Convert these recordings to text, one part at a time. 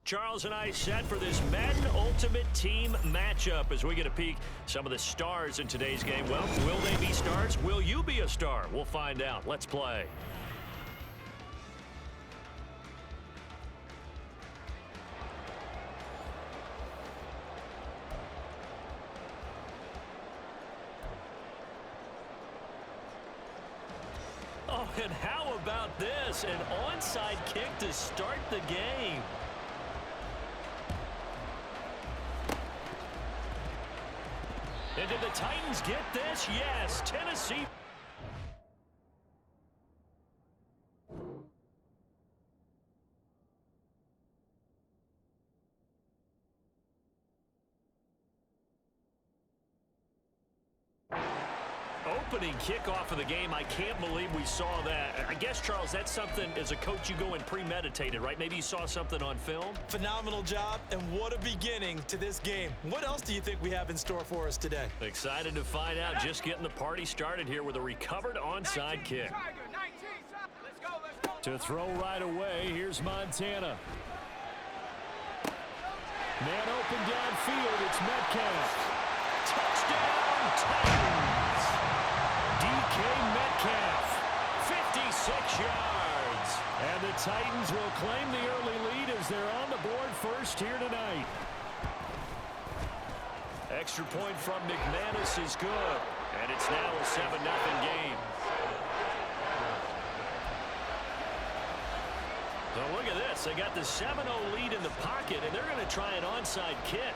Charles and I set for this Madden Ultimate Team matchup as we get a peek some of the stars in today's game. Well, will they be stars? Will you be a star? We'll find out. Let's play. Oh, and how about this? An onside kick to start the game. And did the Titans get this? Yes, Tennessee. Opening kickoff of the game. I can't believe we saw that. I guess, Charles, that's something as a coach you go and premeditated, right? Maybe you saw something on film. Phenomenal job, and what a beginning to this game. What else do you think we have in store for us today? Excited to find out. Just getting the party started here with a recovered onside kick. To throw right away, here's Montana. Man open downfield, it's Metcalf. Touchdown, Titans! DK Metcalf, 56 yards. And the Titans will claim the early lead as they're on the board first here tonight. Extra point from McManus is good. And it's now a 7-0 game. So look at this. They got the 7-0 lead in the pocket, and they're going to try an onside kick.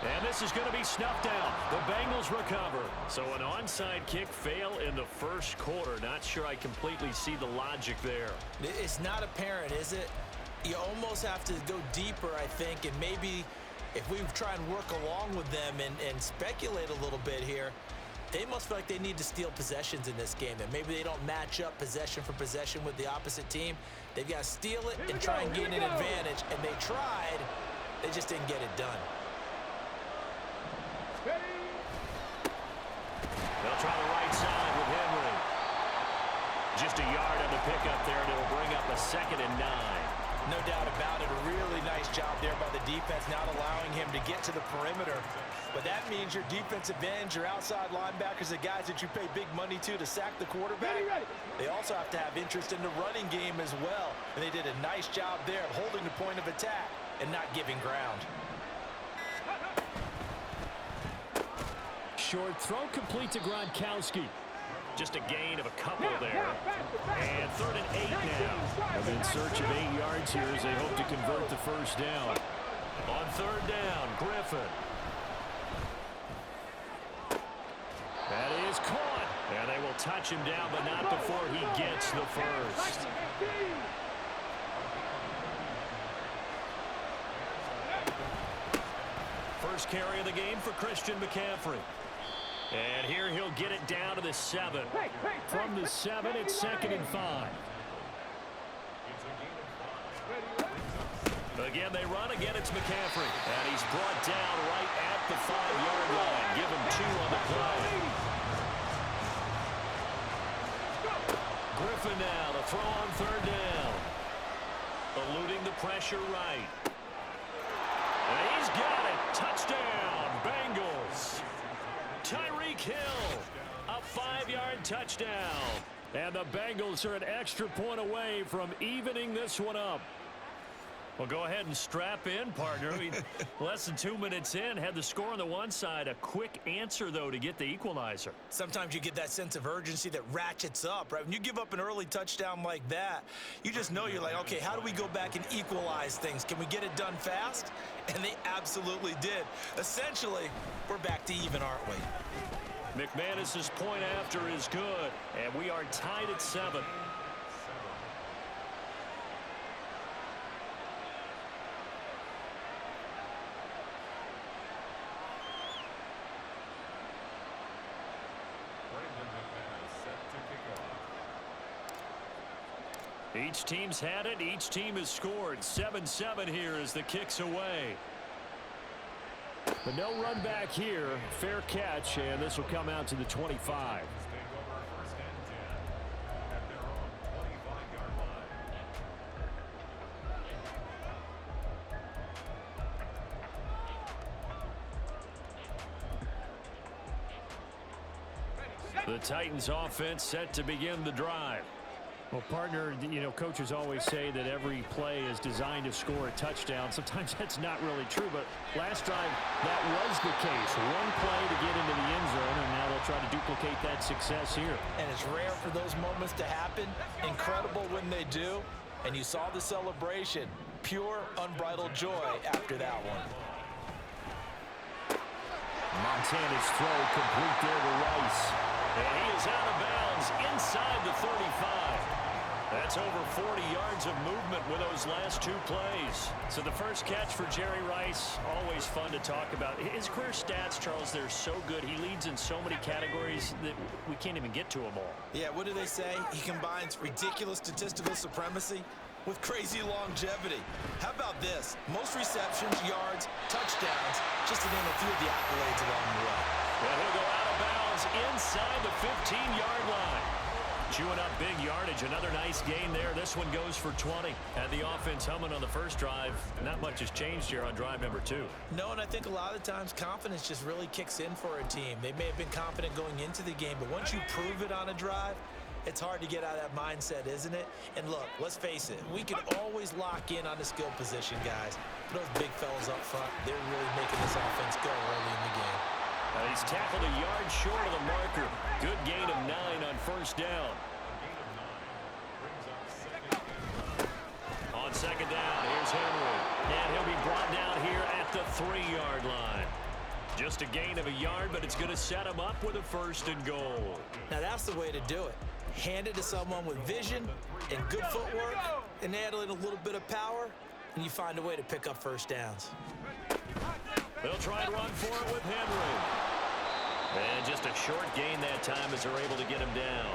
And this is going to be snuffed out. The Bengals recover. So an onside kick fail in the first quarter. Not sure I completely see the logic there. It's not apparent, is it? You almost have to go deeper, I think, and maybe if we try and work along with them and speculate a little bit here, they must feel like they need to steal possessions in this game, and maybe they don't match up possession for possession with the opposite team. They've got to steal it and try and gain an advantage, and they tried. They just didn't get it done. They'll try the right side with Henry. Just a yard on the pickup there, and it'll bring up a 2nd and 9. No doubt about it. A really nice job there by the defense, not allowing him to get to the perimeter. But that means your defensive ends, your outside linebackers, the guys that you pay big money to sack the quarterback, they also have to have interest in the running game as well. And they did a nice job there of holding the point of attack and not giving ground. Short throw complete to Gronkowski. Just a gain of a couple there. And 3rd and 8 now. And in search of 8 yards here as they hope to convert the first down. On 3rd down, Griffin. That is caught. And they will touch him down, but not before he gets the first. First carry of the game for Christian McCaffrey. And here he'll get it down to the 7. From the 7, it's 2nd and 5. Again, they run. Again, it's McCaffrey. And he's brought down right at the 5-yard line. Give him 2 on the play. Griffin now to throw on 3rd down. Eluding the pressure right. And he's got it. Touchdown, Bengals. Tyreek Hill, a 5-yard touchdown. And the Bengals are an extra point away from evening this one up. Well, go ahead and strap in, partner. I mean, less than 2 minutes in, had the score on the one side. A quick answer, though, to get the equalizer. Sometimes you get that sense of urgency that ratchets up, right? When you give up an early touchdown like that, you just know you're like, okay, how do we go back and equalize things? Can we get it done fast? And they absolutely did. Essentially, we're back to even, aren't we? McManus's point after is good, and we are tied at 7. Each team's had it. Each team has scored. 7-7 here as the kick's away. But no run back here. Fair catch, and this will come out to the 25. The Titans offense set to begin the drive. Well, partner, you know, coaches always say that every play is designed to score a touchdown. Sometimes that's not really true, but last drive, that was the case. One play to get into the end zone, and now they'll try to duplicate that success here. And it's rare for those moments to happen. Incredible when they do. And you saw the celebration. Pure, unbridled joy after that one. Montana's throw complete there to Rice. And he is out of bounds inside the 35. That's over 40 yards of movement with those last two plays. So the first catch for Jerry Rice, always fun to talk about. His career stats, Charles, they're so good. He leads in so many categories that we can't even get to them all. Yeah, what do they say? He combines ridiculous statistical supremacy with crazy longevity. How about this? Most receptions, yards, touchdowns, just to name a few of the accolades along the way. And he'll go out of bounds inside the 15-yard line. Chewing up big yardage. Another nice gain there. This one goes for 20. Had the offense humming on the first drive. Not much has changed here on drive number 2. No, and I think a lot of times confidence just really kicks in for a team. They may have been confident going into the game, but once you prove it on a drive, it's hard to get out of that mindset, isn't it? And look, let's face it, we can always lock in on the skill position, guys. But those big fellas up front, they're really making this offense go early in the game. He's tackled a yard short of the marker. Good gain of 9 on first down. On second down, here's Henry. And he'll be brought down here at the 3-yard line. Just a gain of a yard, but it's going to set him up with a 1st and goal. Now that's the way to do it. Hand it to someone with vision and good footwork, and add in a little bit of power, and you find a way to pick up first downs. They'll try and run for it with Henry. And just a short gain that time as they're able to get him down.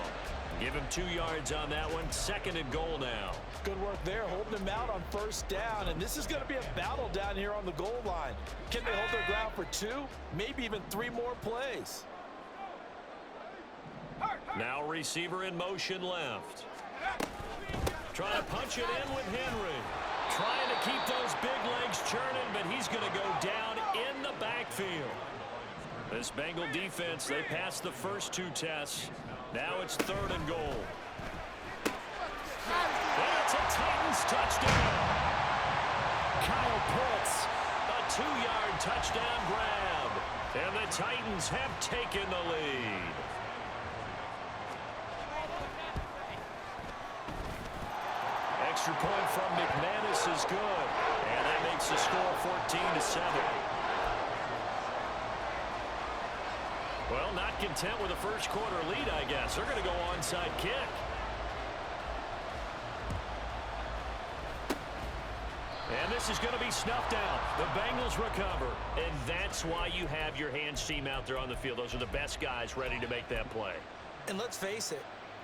Give him 2 yards on that one. 2nd and goal now. Good work there, holding him out on first down. And this is going to be a battle down here on the goal line. Can they hold their ground for 2, maybe even 3 more plays? Now receiver in motion left. Trying to punch it in with Henry. Trying to keep those big legs churning, but he's going to go down in the backfield. This Bengal defense, they passed the first 2 tests. Now it's 3rd and goal. And it's a Titans touchdown. Kyle Pitts, a 2-yard touchdown grab. And the Titans have taken the lead. Extra point from McManus is good. And that makes the score 14-7. Well, not content with a first quarter lead, I guess. They're going to go onside kick. And this is going to be snuffed out. The Bengals recover. And that's why you have your hands team out there on the field. Those are the best guys ready to make that play. And let's face it,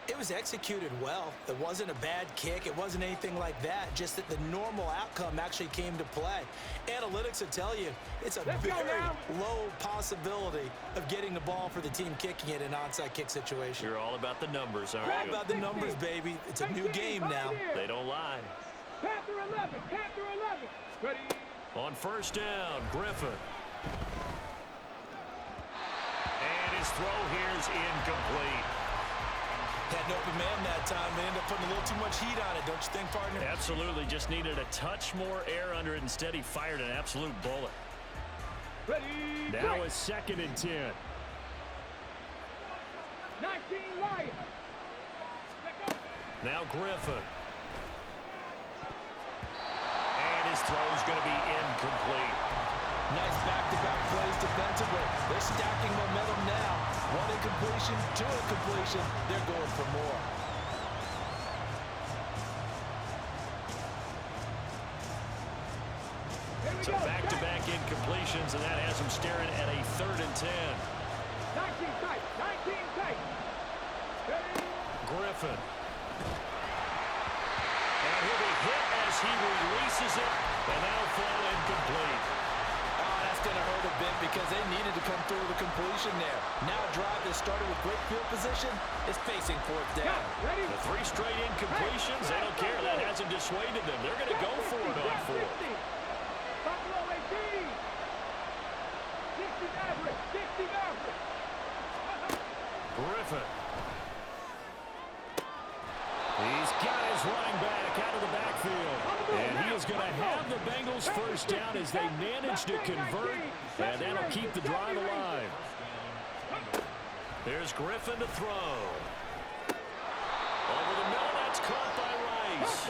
it was executed well. It wasn't a bad kick. It wasn't anything like that. Just that the normal outcome actually came to play. Analytics will tell you it's a very low possibility of getting the ball for the team kicking it in an onside kick situation. You're all about the numbers, aren't you? All about the numbers, baby. It's a new game now. They don't lie. Panther 11, Panther 11. Ready. On first down, Griffin. And his throw here is incomplete. Had an open man that time. They ended up putting a little too much heat on it, don't you think, partner? Absolutely. Just needed a touch more air under it. Instead, he fired an absolute bullet. Ready. Now it's 2nd and 10. 19 Lions. Now Griffin. And his throw is going to be incomplete. Nice back-to-back plays defensively. They're stacking momentum now. 1 incompletion, 2 incompletion. They're going for more. So back-to-back incompletions, and that has him staring at a 3rd and 10. 19 tight, 19 tight. Griffin. And he'll be hit as he releases it, and that'll fall incomplete. Oh, that's going to hurt a bit because they needed to come through with a completion there. Now a drive that started with great field position is facing 4th down. The 3 straight incompletions, they don't care. That hasn't dissuaded them. They're going to go for it on 4th. Buffalo 18. 60 average, 60 average. Griffin. He's got his running back out of the backfield. And he is going to have the Bengals first down as they manage to convert. And that'll keep the drive alive. There's Griffin to throw. Over the middle, that's caught by Rice.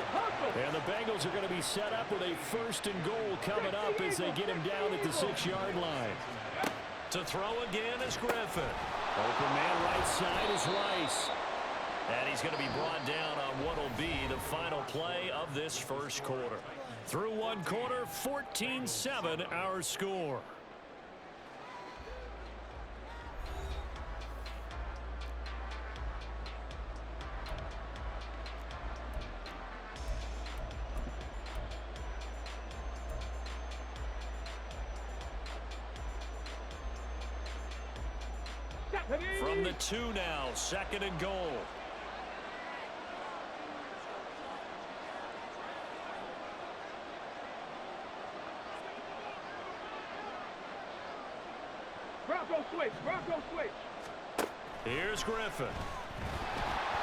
And the Bengals are going to be set up with a 1st and goal coming up as they get him down at the 6-yard line. To throw again is Griffin. Open man right side is Rice. And he's going to be brought down on what will be the final play of this first quarter. Through one quarter, 14-7 our score. From the 2 now, 2nd and goal. Bronco switch. Bronco switch. Here's Griffin.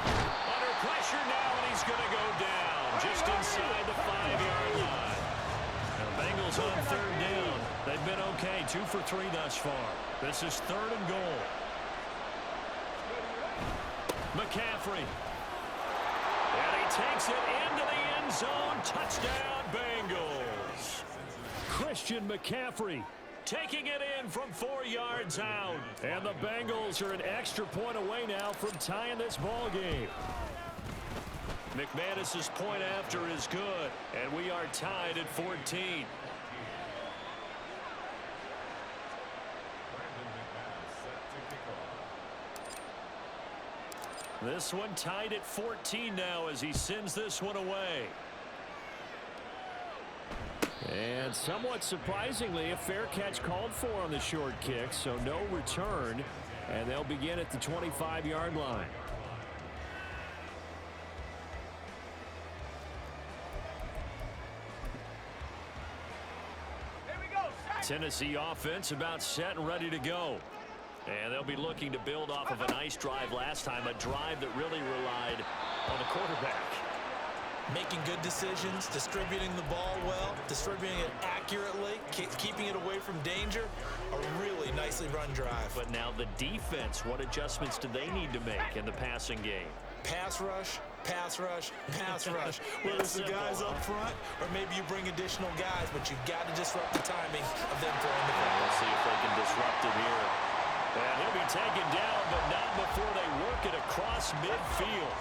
Under pressure now, and he's going to go down just inside the 5-yard line. The Bengals on 3rd down. They've been okay, 2 for 3 thus far. This is 3rd and goal. McCaffrey. And he takes it into the end zone. Touchdown, Bengals. Christian McCaffrey taking it in from 4 yards out. And the Bengals are an extra point away now from tying this ball game. McManus's point after is good, and we are tied at 14. This one tied at 14 now as he sends this one away. And somewhat surprisingly, a fair catch called for on the short kick, so no return, and they'll begin at the 25-yard line. Here we go. Tennessee offense about set and ready to go. And they'll be looking to build off of a nice drive last time, a drive that really relied on the quarterback. Making good decisions, distributing the ball well, distributing it accurately, keeping it away from danger. A really nicely run drive. But now the defense, what adjustments do they need to make in the passing game? Pass rush, pass rush, pass rush. Whether it's the guys up front or maybe you bring additional guys, but you've got to disrupt the timing of them throwing the ball. We'll see if they can disrupt it here. And he'll be taken down, but not before they work it across midfield.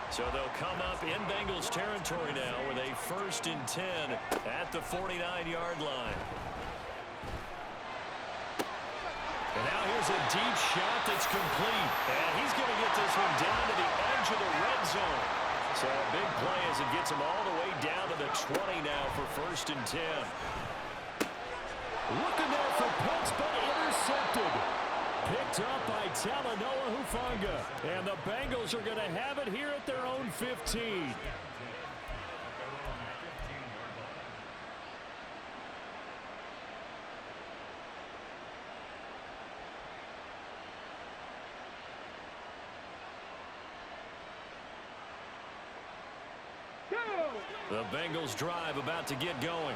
So they'll come up in Bengals territory now with a 1st and 10 at the 49-yard line. And now here's a deep shot that's complete. And he's going to get this one down to the edge of the red zone. So a big play as it gets him all the way down to the 20 now for 1st and 10. Looking there for Pitts, but intercepted. Picked up by Talanoa Hufanga. And the Bengals are going to have it here at their own 15. The Bengals drive about to get going.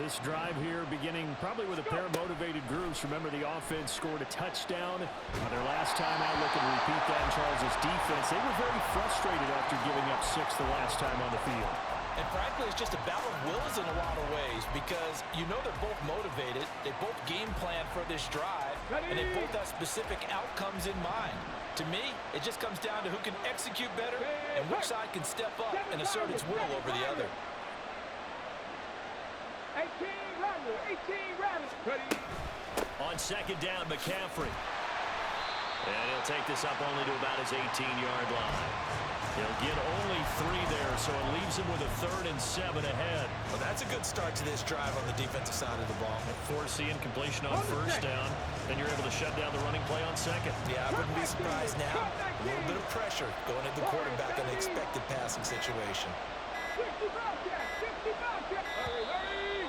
This drive here beginning probably with a pair of motivated groups. Remember, the offense scored a touchdown their last time out. Looking to repeat that in Charles' defense. They were very frustrated after giving up 6 the last time on the field. And frankly, it's just a battle of wills in a lot of ways because you know they're both motivated. They both game plan for this drive, and they both have specific outcomes in mind. To me, it just comes down to who can execute better and which side can step up and assert its will over the other. 18 Rattler. Ready. On 2nd down, McCaffrey. And he'll take this up only to about his 18-yard line. He'll get only 3 there, so it leaves him with a 3rd and 7 ahead. Well, that's a good start to this drive on the defensive side of the ball. Forcing completion on 1st down. Then you're able to shut down the running play on 2nd. Yeah, I wouldn't be surprised now. A little bit of pressure going into the quarterback in an expected passing situation. 60 Bobcat. Hurry.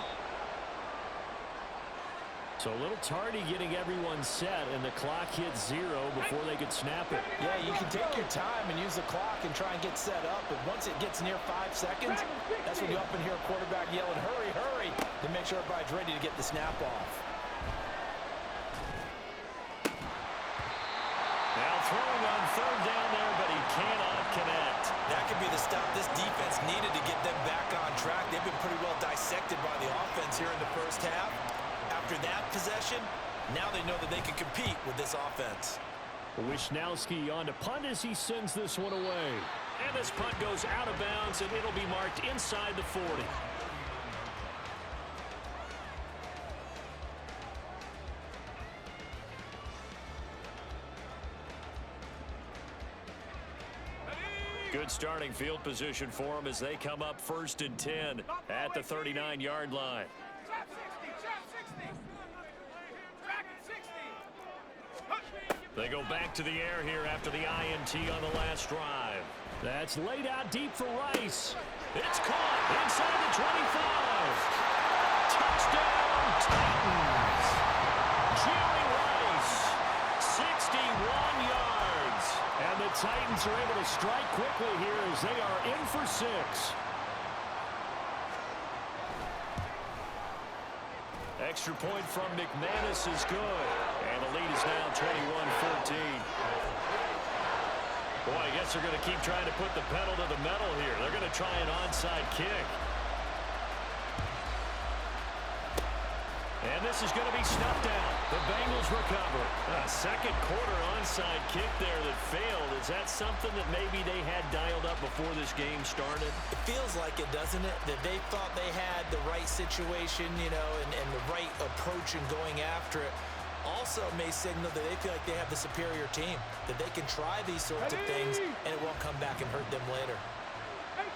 So a little tardy getting everyone set, and the clock hits 0 before they could snap it. Yeah, you can take your time and use the clock and try and get set up, but once it gets near 5 seconds, that's when you up and hear a quarterback yelling, hurry, hurry, to make sure everybody's ready to get the snap off. Now throwing on third down there, but he cannot connect. That could be the stop this defense needed to get them back on track. They've been pretty well dissected by the offense here in the first half. After that possession, now they know that they can compete with this offense. Wisnowski on to punt as he sends this one away. And this punt goes out of bounds, and it'll be marked inside the 40. Good starting field position for them as they come up 1st and 10 at the 39-yard line. They go back to the air here after the INT on the last drive. That's laid out deep for Rice. It's caught inside the 25. Touchdown, Titans. Jerry Rice, 61 yards. And the Titans are able to strike quickly here as they are in for 6. Extra point from McManus is good. And the lead is now 21-14. Boy, I guess they're going to keep trying to put the pedal to the metal here. They're going to try an onside kick. And this is going to be snuffed out. The Bengals recover. A second quarter onside kick there that failed. Is that something that maybe they had dialed up before this game started? It feels like it, doesn't it? That they thought they had the right situation, you know, and the right approach in going after it. Also may signal that they feel like they have the superior team, that they can try these sorts of things, and it won't come back and hurt them later.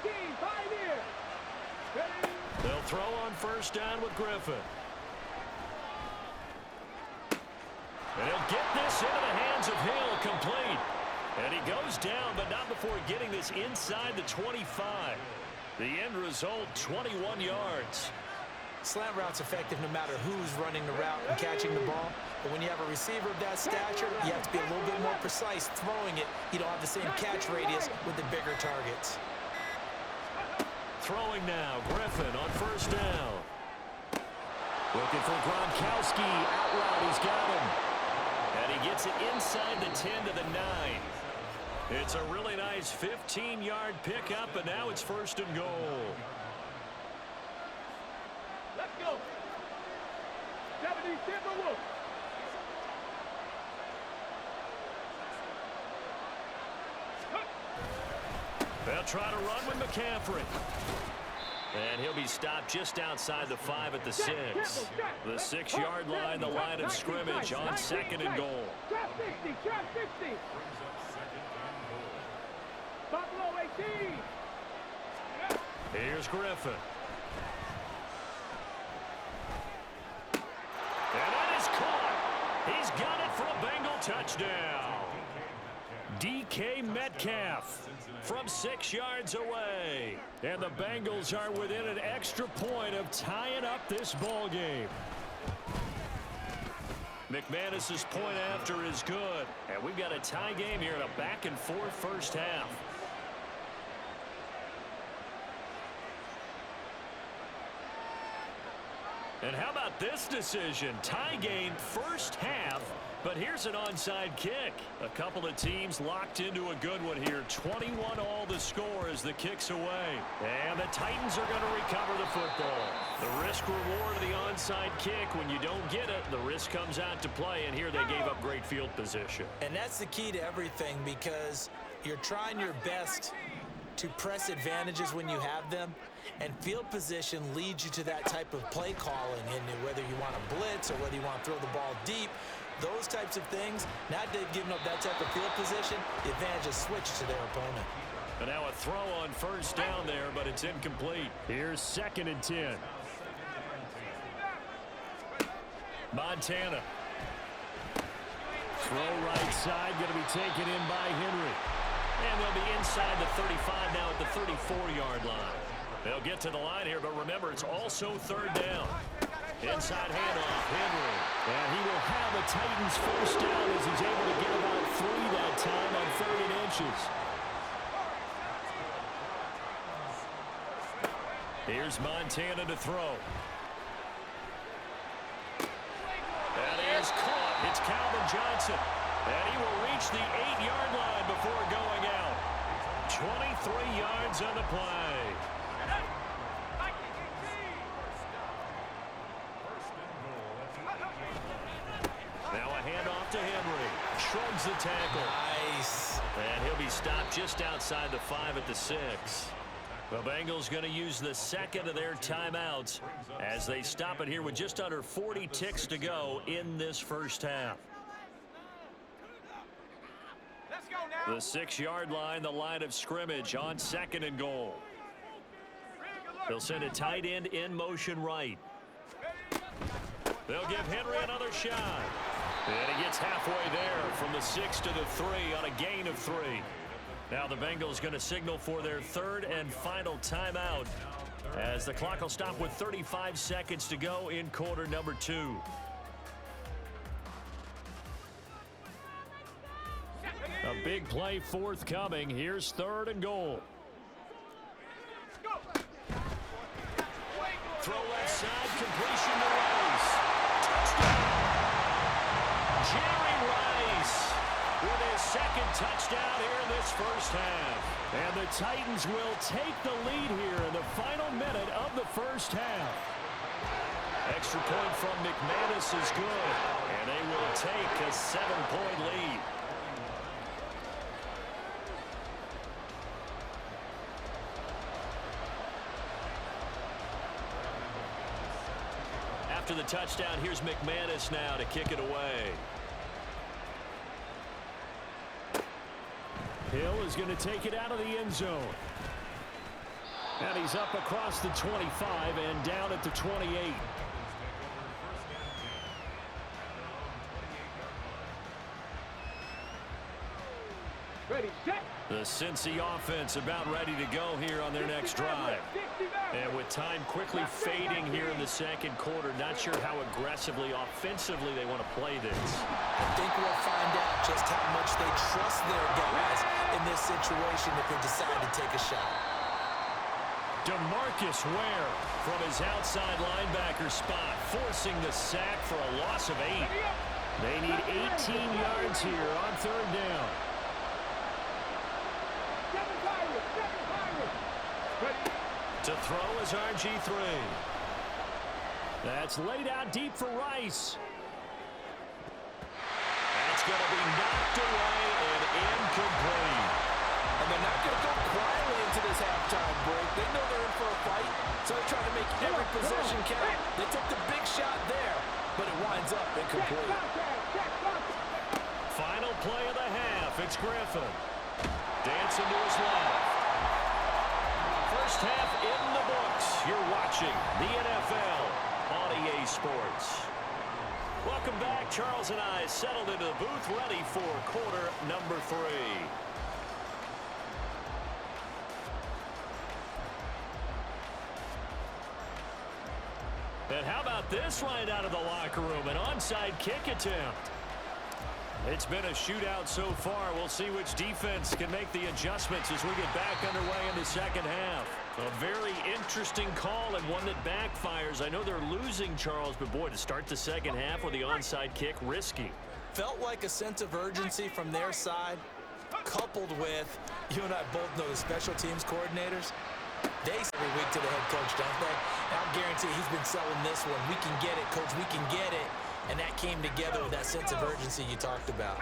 18, 5 here. Ready? They'll throw on 1st down with Griffin. And he'll get this into the hands of Hill, complete. And he goes down, but not before getting this inside the 25. The end result, 21 yards. Slant route's effective no matter who's running the route and catching the ball. But when you have a receiver of that stature, you have to be a little bit more precise throwing it. You don't have the same catch radius with the bigger targets. Throwing now, Griffin on 1st down. Looking for Gronkowski. Out route, he's got him. And he gets it inside the 10 to the 9. It's a really nice 15-yard pickup, and now it's 1st and goal. Let's go. 70 Timberwolves. They'll try to run with McCaffrey. And he'll be stopped just outside the 5 at the 6. The 6-yard line, the line of scrimmage on 2nd and goal. Trap 60, trap 60. Buffalo 18. Here's Griffin. And that is caught. He's got it for a Bengal touchdown. DK Metcalf from 6 yards away. And the Bengals are within an extra point of tying up this ball game. McManus's point after is good. And we've got a tie game here in a back-and-forth first half. And how about this decision? Tie game first half, but here's an onside kick. A couple of teams locked into a good one here. 21 all the score as the kick's away. And the Titans are going to recover the football. The risk reward of the onside kick, when you don't get it, the risk comes out to play, and here they gave up great field position. And that's the key to everything, because you're trying your best to press advantages when you have them, and field position leads you to that type of play calling. And whether you want to blitz or whether you want to throw the ball deep, those types of things, now they've given up that type of field position, the advantage is switched to their opponent. And now a throw on 1st down there, but it's incomplete. Here's 2nd and 10. Montana. Throw right side, going to be taken in by Henry. And they'll be inside the 35 now at the 34-yard line. They'll get to the line here, but remember, it's also 3rd down. Inside handoff, Henry. And he will have a Titans first down as he's able to get about 3 that time on 3rd and inches. Here's Montana to throw. That is caught. It's Calvin Johnson. And he will reach the 8-yard line before going out. 23 yards on the play. Now a handoff to Henry. Shrugs the tackle. Nice. And he'll be stopped just outside the 5 at the 6. The Bengals going to use the second of their timeouts as they stop it here with just under 40 ticks to go in this first half. The 6-yard line, the line of scrimmage on 2nd and goal. They'll send a tight end in motion right. They'll give Henry another shot. And he gets halfway there from the 6 to the 3 on a gain of 3. Now the Bengals going to signal for their 3rd and final timeout as the clock will stop with 35 seconds to go in quarter number 2. A big play forthcoming. Here's 3rd and goal. Throw left side, completion to Rice. Jerry Rice with his 2nd touchdown here in this first half. And the Titans will take the lead here in the final minute of the first half. Extra point from McManus is good, and they will take a 7-point lead. After the touchdown, here's McManus now to kick it away. Hill is going to take it out of the end zone. And he's up across the 25 and down at the 28. Ready, set. The Cincy offense about ready to go here on their next drive. And with time quickly fading here in the 2nd quarter, not sure how aggressively, offensively they want to play this. I think we'll find out just how much they trust their guys in this situation if they decide to take a shot. DeMarcus Ware from his outside linebacker spot, forcing the sack for a loss of 8. They need 18 yards here on 3rd down. To throw is RG3. That's laid out deep for Rice. That's going to be knocked away and incomplete. And they're not going to go quietly into this halftime break. They know they're in for a fight, so they're trying to make every possession count. They took the big shot there, but it winds up incomplete. Final play of the half. It's Griffin. Dancing to his left. First half in the books. You're watching the NFL on EA Sports. Welcome back. Charles and I settled into the booth, ready for quarter number 3. And how about this right out of the locker room? An onside kick attempt. It's been a shootout so far. We'll see which defense can make the adjustments as we get back underway in the 2nd half. A very interesting call and one that backfires. I know they're losing, Charles, but boy, to start the 2nd half with the onside kick, risky. Felt like a sense of urgency from their side, coupled with, you and I both know the special teams coordinators. They say every week to the head coach, don't they? And I'll guarantee he's been selling this one. We can get it, coach, we can get it. And that came together with that sense of urgency you talked about.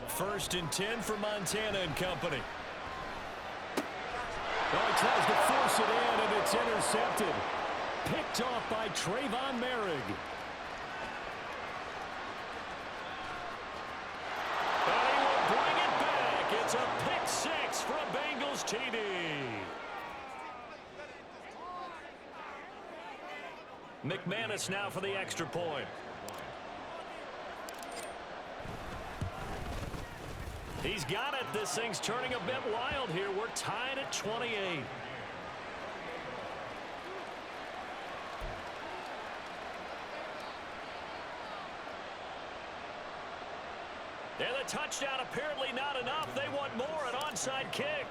1st and 10 for Montana and company. Well, he tries to force it in, and it's intercepted. Picked off by Trayvon Merrick. And he will bring it back. It's a pick 6 from Bengals TD. McManus now for the extra point. He's got it. This thing's turning a bit wild here. We're tied at 28. touchdown apparently not enough. They want more, an onside kick.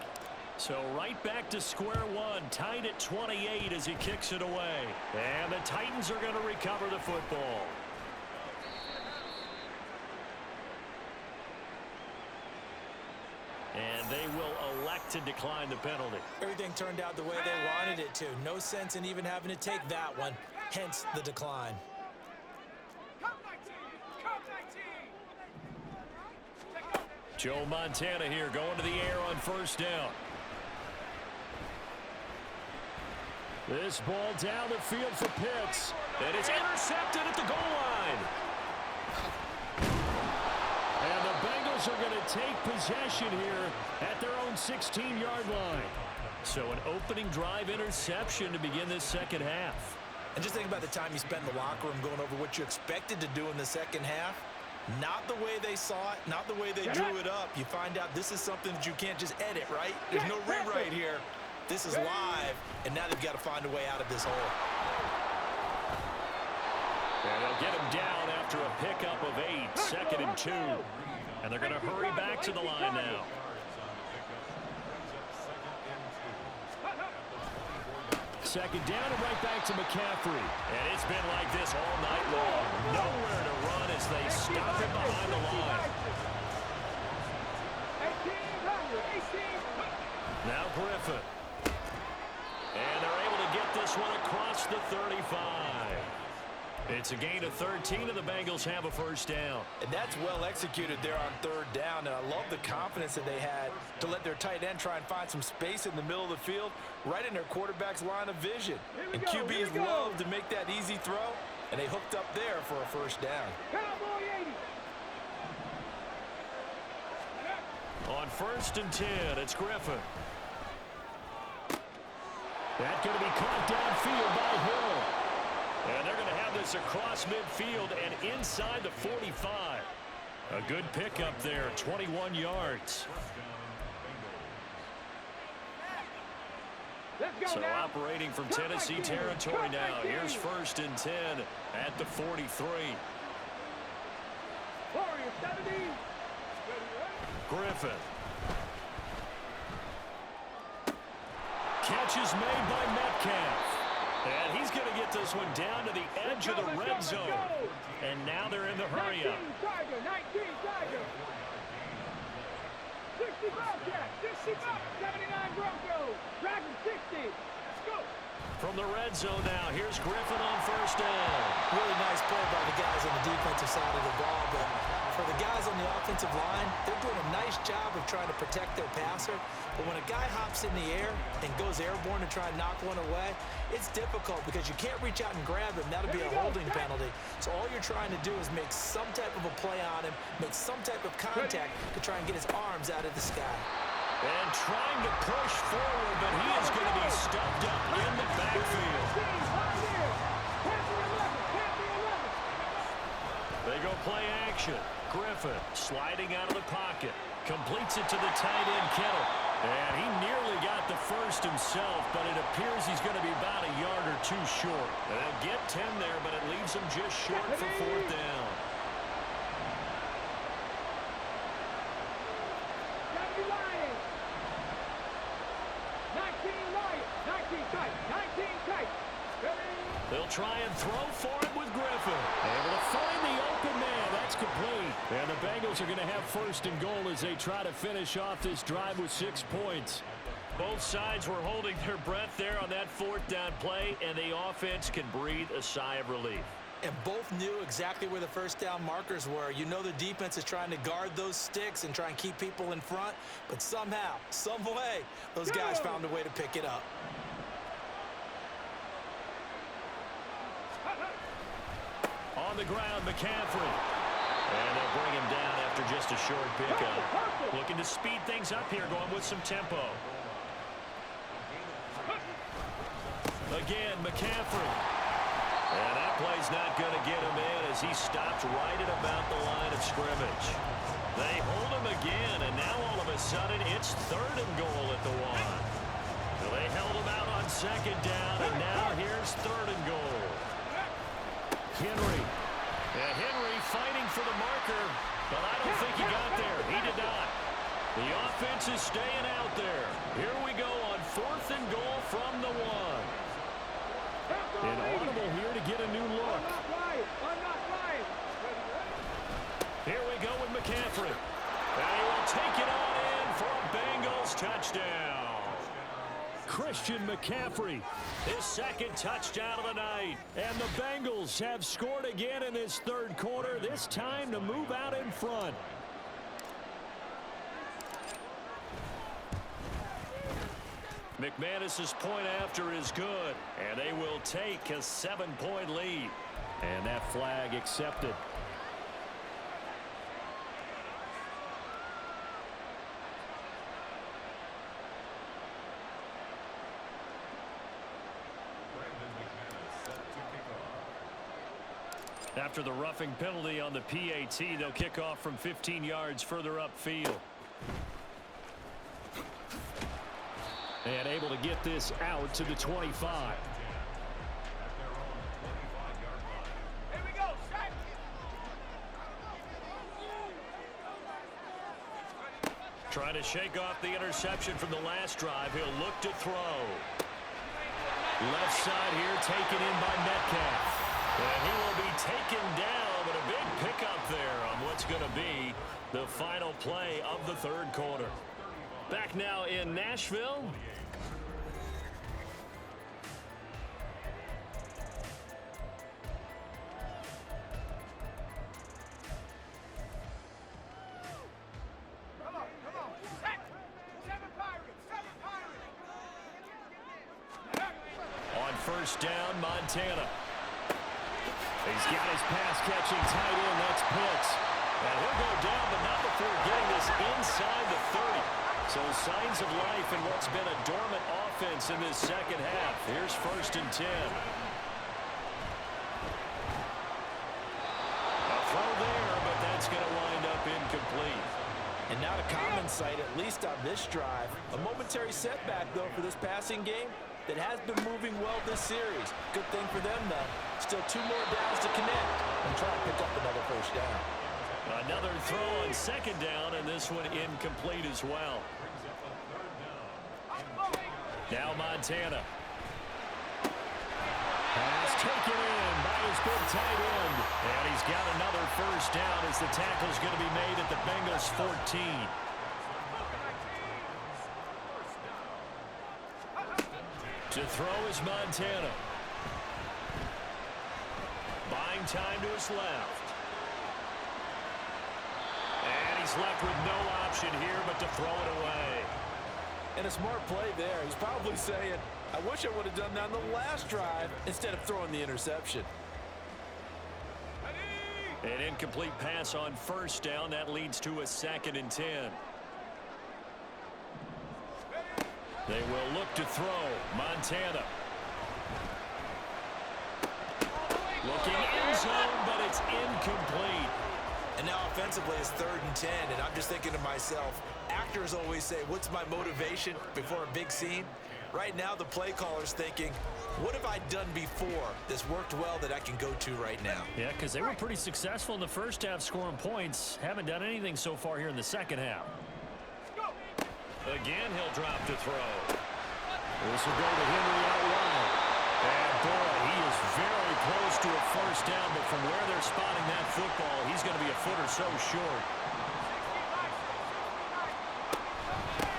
So right back to square one, tied at 28 as he kicks it away. And the Titans are going to recover the football. And they will elect to decline the penalty. Everything turned out the way they wanted it to. No sense in even having to take that one, hence the decline. Joe Montana here going to the air on first down. This ball down the field for Pitts. And it's intercepted at the goal line. And the Bengals are going to take possession here at their own 16-yard line. So an opening drive interception to begin this second half. And just think about the time you spent in the locker room going over what you expected to do in the second half. Not the way they saw it, not the way they drew it up. You find out this is something that you can't just edit, right? There's no rewrite here. This is live, and now they've got to find a way out of this hole. And they'll get him down after a pickup of 8, 2nd and 2. And they're going to hurry back to the line now. Second down and right back to McCaffrey. And it's been like this all night long. Nowhere to run as they stop him behind the line. Now Griffin. And they're able to get this one across the 35. It's a gain of 13, and the Bengals have a first down. And that's well executed there on third down. And I love the confidence that they had to let their tight end try and find some space in the middle of the field, right in their quarterback's line of vision. And QBs love to make that easy throw, and they hooked up there for a first down. On 1st and 10, it's Griffin. That's going to be caught downfield by Hill. And they're going to have this across midfield and inside the 45. A good pickup there, 21 yards. So operating from Tennessee territory now. Here's 1st and 10 at the 43. Griffin. Catch is made by Metcalf. And he's going to get this one down to the edge of the red zone. And now they're in the hurry-up. 19 Tiger. 60 Bobcat. 79 Broncos. Dragon 60. Let's go. From the red zone now, here's Griffin on first down. Really nice play by the guys on the defensive side of the ball, but for the guys on the offensive line, they're doing a nice job of trying to protect their passer. But when a guy hops in the air and goes airborne to try and knock one away, it's difficult because you can't reach out and grab him. That'll be a holding penalty. So all you're trying to do is make some type of a play on him, make some type of contact to try and get his arms out of the sky. And trying to push forward, but he is going to be stuffed up in the backfield. They go play action. Griffin sliding out of the pocket. Completes it to the tight end, Kittle. And he nearly got the first himself, but it appears he's going to be about a yard or two short. They'll get 10 there, but it leaves him just short for 4th down. They'll try and throw for it with Griffin. Able to find the open man. That's complete. And the Bengals are going to have 1st and goal as they try to finish off this drive with 6 points. Both sides were holding their breath there on that 4th down play, and the offense can breathe a sigh of relief. And both knew exactly where the first down markers were. You know the defense is trying to guard those sticks and try and keep people in front, but somehow, some way, those guys found a way to pick it up. On the ground, McCaffrey. And they'll bring him down after just a short pickup. Looking to speed things up here, going with some tempo. Again, McCaffrey. And that play's not going to get him in as he stopped right at about the line of scrimmage. They hold him again, and now all of a sudden it's 3rd and goal at the 1. So they held him out on 2nd down, and now here's 3rd and goal. Henry. And Henry fighting for the marker, But I don't think he got there. He did not. The offense is staying out there. Here we go on 4th and goal from the 1. An audible here to get a new look. Here we go with McCaffrey. And he will take it on in for a Bengals touchdown. Christian McCaffrey. His 2nd touchdown of the night. And the Bengals have scored again in this 3rd quarter, this time to move out in front. McManus's point after is good, and they will take a 7-point lead. And that flag accepted. After the roughing penalty on the PAT, they'll kick off from 15 yards further upfield. And able to get this out to the 25. Here we go, set. Trying to shake off the interception from the last drive. He'll look to throw. Left side here taken in by Metcalf. And he will be taken down, but a big pickup there on what's going to be the final play of the 3rd quarter. Back now in Nashville. Come on, set. 7 Pirates, 7 Pirates. On 1st down, Montana. He's got his pass-catching tight end. That's Pitts. And he'll go down, but not before getting this inside the 30. So signs of life in what's been a dormant offense in this 2nd half. Here's 1st and 10. A throw there, but that's going to wind up incomplete. And not a common sight, at least on this drive. A momentary setback, though, for this passing game that has been moving well this series. Good thing for them, though. Still 2 more downs to connect and try to pick up another 1st down. Another throw on 2nd down, and this one incomplete as well. Now Montana. Pass taken in by his big tight end. And he's got another 1st down as the tackle's going to be made at the Bengals 14. To throw is Montana. Buying time to his left. And he's left with no option here but to throw it away. And a smart play there. He's probably saying, I wish I would have done that on the last drive instead of throwing the interception. An incomplete pass on 1st down. That leads to a 2nd and 10. They will look to throw. Montana. Looking in zone, but it's incomplete. And now offensively it's 3rd and 10, and I'm just thinking to myself, actors always say, what's my motivation before a big scene? Right now the play caller's thinking, what have I done before that's worked well that I can go to right now? Yeah, because they were pretty successful in the 1st half scoring points. Haven't done anything so far here in the 2nd half. Again, he'll drop to throw. This will go to Henry out wide. And boy, he is very close to a 1st down, but from where they're spotting that football, he's going to be a foot or so short.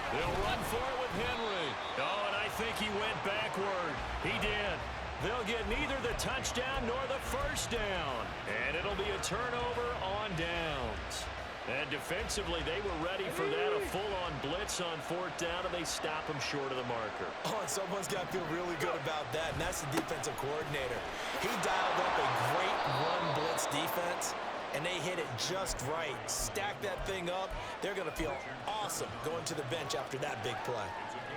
They'll run for it with Henry. Oh, and I think he went backward. He did. They'll get neither the touchdown nor the 1st down. And it'll be a turnover on downs. And defensively, they were ready for that, a full-on blitz on 4th down, and they stop him short of the marker. Oh, and someone's got to feel really good about that, and that's the defensive coordinator. He dialed up a great run blitz defense, and they hit it just right. Stack that thing up. They're going to feel awesome going to the bench after that big play.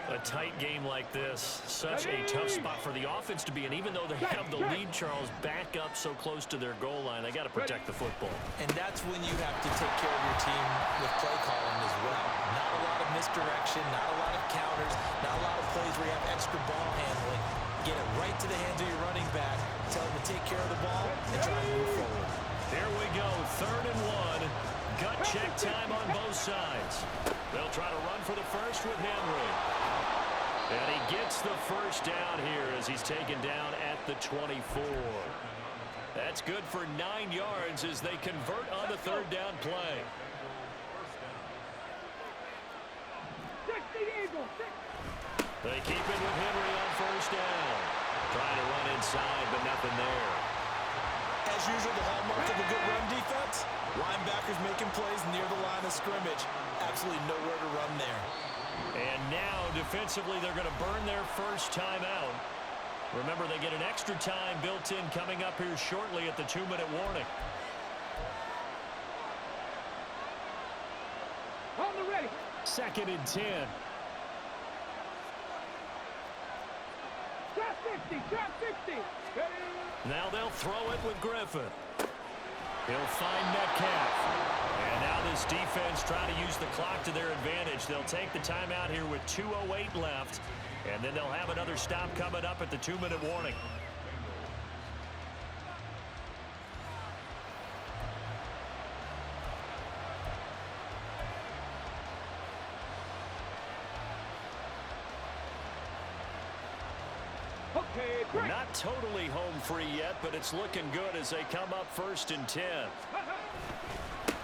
A tight game like this, such a tough spot for the offense to be in. Even though they have the lead, Charles, back up so close to their goal line, they got to protect the football. And that's when you have to take care of your team with play calling as well. Not a lot of misdirection, not a lot of counters, not a lot of plays where you have extra ball handling. Get it right to the hands of your running back, tell him to take care of the ball, and try to move forward. Here we go, 3rd and 1. gut check time on both sides. They'll try to run for the first with Henry. And he gets the first down here as he's taken down at the 24. That's good for 9 yards as they convert on the third down play. 60 Eagles. They keep it with Henry on first down. Trying to run inside, but nothing there. As usual, the hallmark of a good run defense, linebackers making plays near the line of scrimmage. Absolutely nowhere to run there. And now, defensively, they're going to burn their first time out. Remember, they get an extra time built in coming up here shortly at the 2-minute warning. On the ready. 2nd and 10. Drop 50. Drop 50. Ready. Now they'll throw it with Griffin. He'll find Metcalf. And now this defense trying to use the clock to their advantage. They'll take the timeout here with 2:08 left. And then they'll have another stop coming up at the 2-minute warning. Okay, great. Not totally home free yet, but it's looking good as they come up 1st and 10.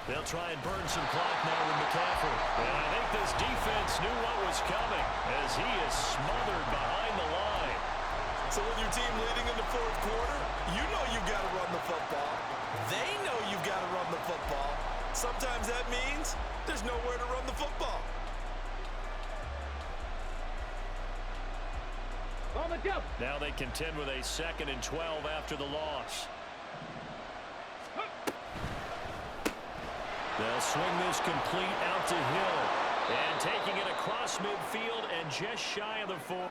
They'll try and burn some clock now with McCaffrey. And I think this defense knew what was coming as he is smothered behind the line. So with your team leading in the 4th quarter, you know you've got to run the football. They know you've got to run the football. Sometimes that means there's nowhere to run the football. On the jump. Now they contend with a 2nd and 12 after the loss. They'll swing this complete out to Hill. And taking it across midfield and just shy of the 4.